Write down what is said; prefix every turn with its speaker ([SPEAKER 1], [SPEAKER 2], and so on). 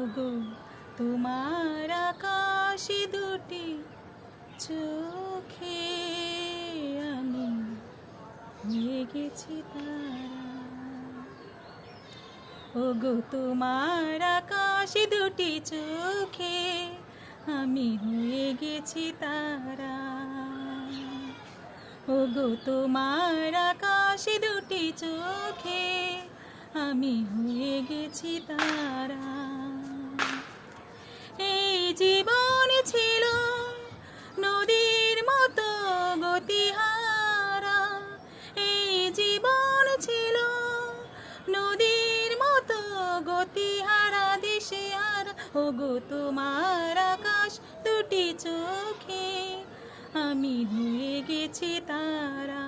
[SPEAKER 1] ওগো তোমার আকাশ দুটি চোখে আমি হয়ে গেছি তারা। ওগো তোমার আকাশ দুটি চোখে আমি হয়ে গেছি তারা। ওগো তোমার আকাশ দুটি চোখে আমি হয়ে গেছি তারা। এই জীবন ছিল নদীর মতো গতিহারা, এই জীবন ছিল নদীর মতো গতিহারা দিশে আর। ওগো তোমার আকাশ দুটি চোখে আমি হয়ে গেছি তারা।